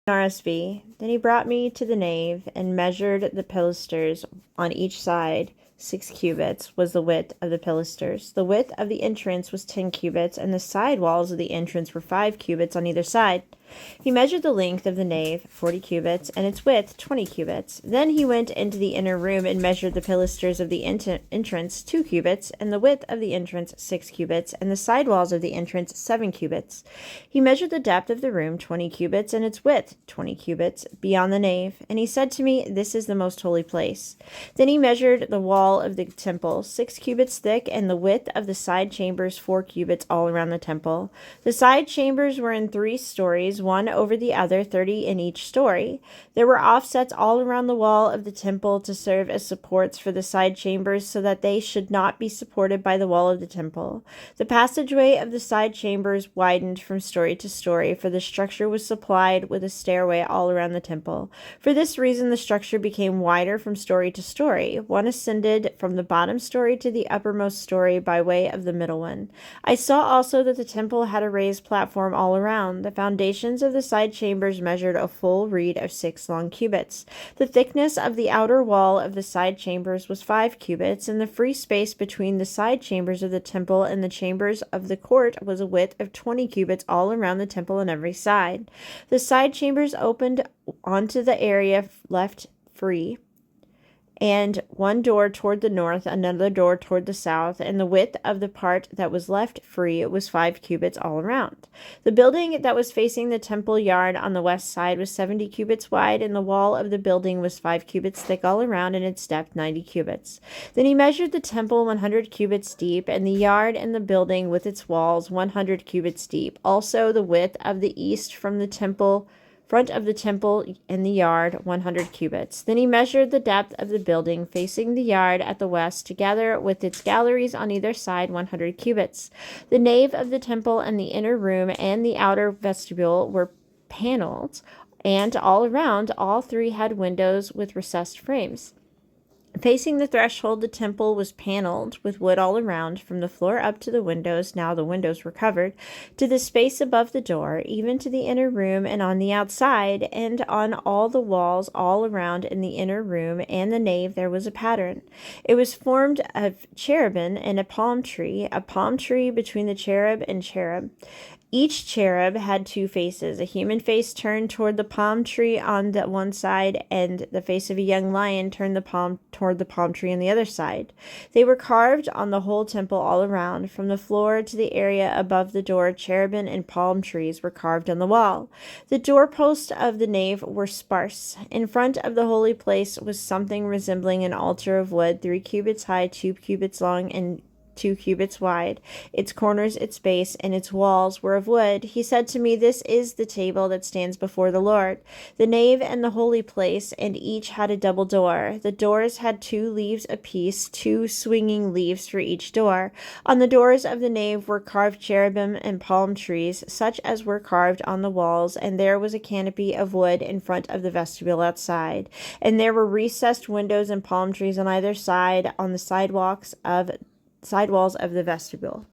NRSV. Then he brought me to the nave and measured the pilasters on each side. 6 cubits was the width of the pilasters. The width of the entrance was 10 cubits, and the side walls of the entrance were 5 cubits on either side. He measured the length of the nave, 40 cubits, and its width, 20 cubits. Then he went into the inner room and measured the pilasters of the entrance, 2 cubits, and the width of the entrance, 6 cubits, and the side walls of the entrance, 7 cubits. He measured the depth of the room, 20 cubits, and its width, 20 cubits, beyond the nave. And he said to me, "This is the most holy place." Then he measured the wall of the temple, 6 cubits thick, and the width of the side chambers, 4 cubits all around the temple. The side chambers were in 3 stories, one over the other, 30 in each story. There were offsets all around the wall of the temple to serve as supports for the side chambers so that they should not be supported by the wall of the temple. The passageway of the side chambers widened from story to story, for the structure was supplied with a stairway all around the temple. For this reason, the structure became wider from story to story. One ascended from the bottom story to the uppermost story by way of the middle one. I saw also that the temple had a raised platform all around. The foundations of the side chambers measured a full reed of 6 long cubits. The thickness of the outer wall of the side chambers was 5 cubits, and the free space between the side chambers of the temple and the chambers of the court was a width of 20 cubits all around the temple on every side. The side chambers opened onto the area left free, and one door toward the north, another door toward the south, and the width of the part that was left free was 5 cubits all around. The building that was facing the temple yard on the west side was 70 cubits wide, and the wall of the building was 5 cubits thick all around, and its depth 90 cubits. Then he measured the temple 100 cubits deep, and the yard and the building with its walls 100 cubits deep. Also the width of the east from the temple front of the temple and the yard, 100 cubits. Then he measured the depth of the building facing the yard at the west, together with its galleries on either side, 100 cubits. The nave of the temple and the inner room and the outer vestibule were paneled, and all around, all 3 had windows with recessed frames. Facing the threshold, the temple was paneled with wood all around, from the floor up to the windows, now the windows were covered, to the space above the door, even to the inner room and on the outside, and on all the walls all around in the inner room and the nave there was a pattern. It was formed of cherubim and a palm tree between the cherub and cherub. Each cherub had 2 faces, a human face turned toward the palm tree on the one side, and the face of a young lion turned toward the palm tree on the other side. They were carved on the whole temple all around. From the floor to the area above the door, cherubim and palm trees were carved on the wall. The doorposts of the nave were sparse. In front of the holy place was something resembling an altar of wood, 3 cubits high, 2 cubits long, and 2 cubits wide. Its corners, its base, and its walls were of wood. He said to me, "This is the table that stands before the Lord." The nave and the holy place, and each had a double door. The doors had 2 leaves apiece, 2 swinging leaves for each door. On the doors of the nave were carved cherubim and palm trees, such as were carved on the walls, and there was a canopy of wood in front of the vestibule outside. And there were recessed windows and palm trees on either side on the sidewalls of the vestibule.